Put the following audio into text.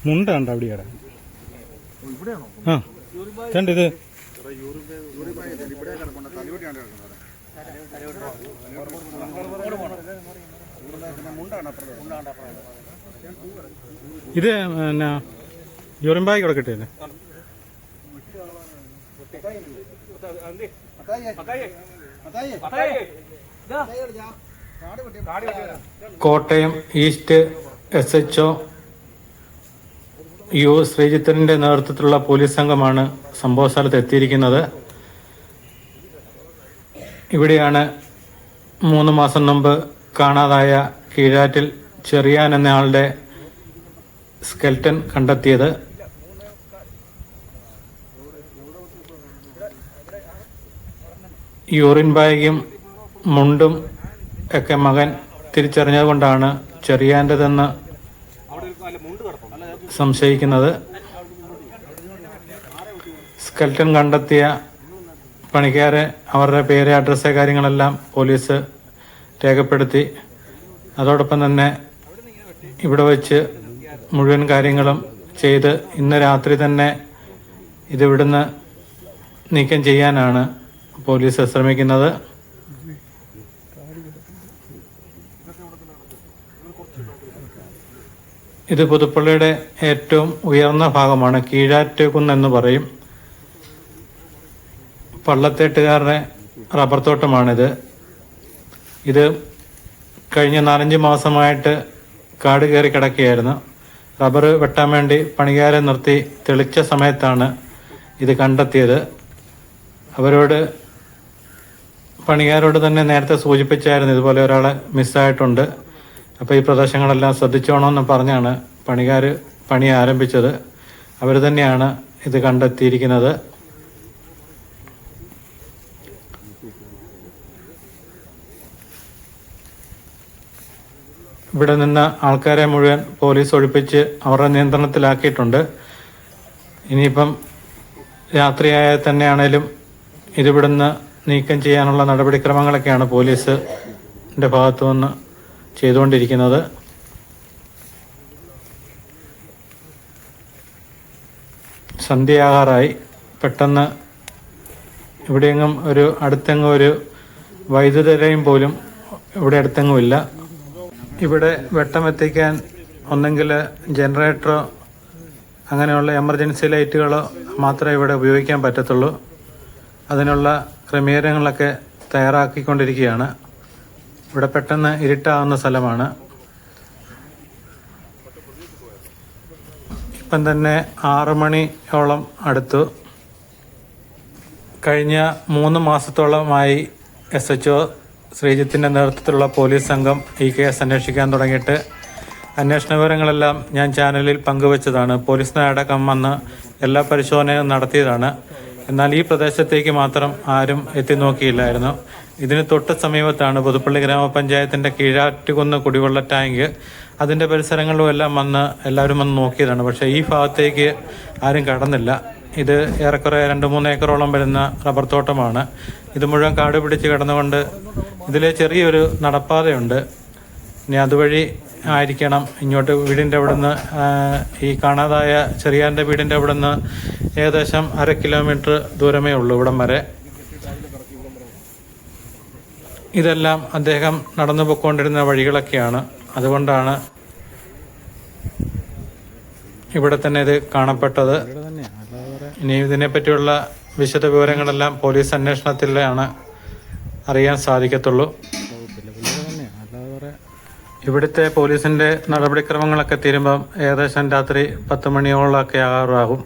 മുണ്ട കണ്ട അവിടെ ആ കണ്ട ഇത് ഇത് എന്നാ യൂറിൻ ബാഗ് കിടക്കട്ടെ കോട്ടയം ഈസ്റ്റ് SHO യു ശ്രീജിത്തിന്റെ നേതൃത്വത്തിലുള്ള പോലീസ് സംഘമാണ് സംഭവ സ്ഥലത്ത് എത്തിയിരിക്കുന്നത്. ഇവിടെയാണ് 3 മാസം മുമ്പ് കാണാതായ കീഴാറ്റിൽ ചെറിയാൻ എന്നയാളുടെ സ്കെൽട്ടൻ കണ്ടെത്തിയത്. യൂറിൻ ബാഗും മുണ്ടും ഒക്കെ മകൻ തിരിച്ചറിഞ്ഞതുകൊണ്ടാണ് ചെറിയാൻ്റെതെന്ന് സംശയിക്കുന്നത്. സ്കെൽട്ടൻ കണ്ടെത്തിയ പണിക്കാരെ അവരുടെ പേര്, അഡ്രസ്സ്, കാര്യങ്ങളെല്ലാം പോലീസ് രേഖപ്പെടുത്തി. അതോടൊപ്പം തന്നെ ഇവിടെ വച്ച് മുഴുവൻ കാര്യങ്ങളും ചെയ്ത് ഇന്ന് രാത്രി തന്നെ ഇതിവിടുന്ന് നീക്കം ചെയ്യാനാണ് പോലീസ് ശ്രമിക്കുന്നത്. ഇത് പുതുപ്പള്ളിയുടെ ഏറ്റവും ഉയർന്ന ഭാഗമാണ്, കീഴാറ്റുകുന്ന് എന്ന് പറയും. പള്ളത്തേട്ടുകാരുടെ റബ്ബർ തോട്ടമാണിത്. ഇത് കഴിഞ്ഞ 4-5 മാസമായിട്ട് കാട് കയറി കിടക്കുകയായിരുന്നു. റബ്ബർ വെട്ടാൻ വേണ്ടി പണിക്കാരെ നിർത്തി തെളിച്ച സമയത്താണ് ഇത് കണ്ടെത്തിയത്. പണിക്കാരോട് തന്നെ നേരത്തെ സൂചിപ്പിച്ചായിരുന്നു ഇതുപോലെ ഒരാളെ മിസ്സായിട്ടുണ്ട്, അപ്പോൾ ഈ പ്രദേശങ്ങളെല്ലാം ശ്രദ്ധിച്ചോണമെന്ന് പറഞ്ഞാണ് പണിക്കാർ പണി ആരംഭിച്ചത്. അവർ തന്നെയാണ് ഇത് കണ്ടെത്തിയിരിക്കുന്നത്. ഇവിടെ നിന്ന് ആൾക്കാരെ മുഴുവൻ പോലീസ് ഒഴിപ്പിച്ച് അവരുടെ നിയന്ത്രണത്തിലാക്കിയിട്ടുണ്ട്. ഇനിയിപ്പം രാത്രിയായാൽ തന്നെയാണേലും ഇതിവിടുന്ന് നീക്കം ചെയ്യാനുള്ള നടപടിക്രമങ്ങളൊക്കെയാണ് പോലീസിൻ്റെ ഭാഗത്തു നിന്ന് ചെയ്തുകൊണ്ടിരിക്കുന്നത്. സന്ധ്യയാകാറായി. പെട്ടെന്ന് ഇവിടെയെങ്ങും അടുത്തെങ്ങും ഒരു വൈദ്യുത ലൈൻ പോലും ഇവിടെ അടുത്തെങ്ങുമില്ല. ഇവിടെ വെട്ടമെത്തിക്കാൻ ഒന്നെങ്കിൽ ജനറേറ്ററോ അങ്ങനെയുള്ള എമർജൻസി ലൈറ്റുകളോ മാത്രമേ ഇവിടെ ഉപയോഗിക്കാൻ പറ്റത്തുള്ളൂ. അതിനുള്ള ക്രമീകരണങ്ങളൊക്കെ തയ്യാറാക്കിക്കൊണ്ടിരിക്കുകയാണ്. ഇവിടെ പെട്ടെന്ന് ഇരുട്ടാവുന്ന സ്ഥലമാണ്. ഇപ്പം തന്നെ 6 മണിയോളം അടുത്തു. കഴിഞ്ഞ 3 മാസത്തോളമായി SHO ശ്രീജിത്തിൻ്റെ നേതൃത്വത്തിലുള്ള പോലീസ് സംഘം ഈ കേസ് അന്വേഷിക്കാൻ തുടങ്ങിയിട്ട് അന്വേഷണ വിവരങ്ങളെല്ലാം ഞാൻ ചാനലിൽ പങ്കുവച്ചതാണ്. പോലീസിനടക്കം വന്ന് എല്ലാ പരിശോധനയും നടത്തിയതാണ്. എന്നാൽ ഈ പ്രദേശത്തേക്ക് മാത്രം ആരും എത്തി നോക്കിയില്ലായിരുന്നു. ഇതിന് തൊട്ട് സമീപത്താണ് പുതുപ്പള്ളി ഗ്രാമപഞ്ചായത്തിൻ്റെ കീഴാറ്റുകുന്ന് കുടിവെള്ള ടാങ്ക്. അതിൻ്റെ പരിസരങ്ങളിലും എല്ലാം എല്ലാവരും വന്ന് നോക്കിയതാണ്. പക്ഷേ ഈ ഭാഗത്തേക്ക് ആരും കടന്നില്ല. ഇത് ഏറെക്കുറെ 2-3 ഏക്കറോളം വരുന്ന റബ്ബർ തോട്ടമാണ്. ഇത് മുഴുവൻ കാട് പിടിച്ച് കിടന്നുകൊണ്ട് ഇതിലെ ചെറിയൊരു നടപ്പാതയുണ്ട്. ഇനി അതുവഴി ആയിരിക്കണം ഇങ്ങോട്ട് വീടിൻ്റെ അവിടുന്ന്, ഈ കാണാതായ ചെറിയാൻ്റെ വീടിൻ്റെ അവിടുന്ന് ഏകദേശം 1/2 കിലോമീറ്റർ ദൂരമേ ഉള്ളൂ ഇവിടം വരെ. ഇതെല്ലാം അദ്ദേഹം നടന്നു പോയിക്കൊണ്ടിരുന്ന വഴികളൊക്കെയാണ്. അതുകൊണ്ടാണ് ഇവിടെ തന്നെ ഇത് കാണപ്പെട്ടത്. ഇനി ഇതിനെപ്പറ്റിയുള്ള വിശദ വിവരങ്ങളെല്ലാം പോലീസ് അന്വേഷണത്തിലാണ് അറിയാൻ സാധിക്കത്തുള്ളൂ. ഇവിടുത്തെ പോലീസിൻ്റെ നടപടിക്രമങ്ങളൊക്കെ തീരുമ്പം ഏകദേശം രാത്രി 10 മണിയോളമൊക്കെ ആകാറാകും.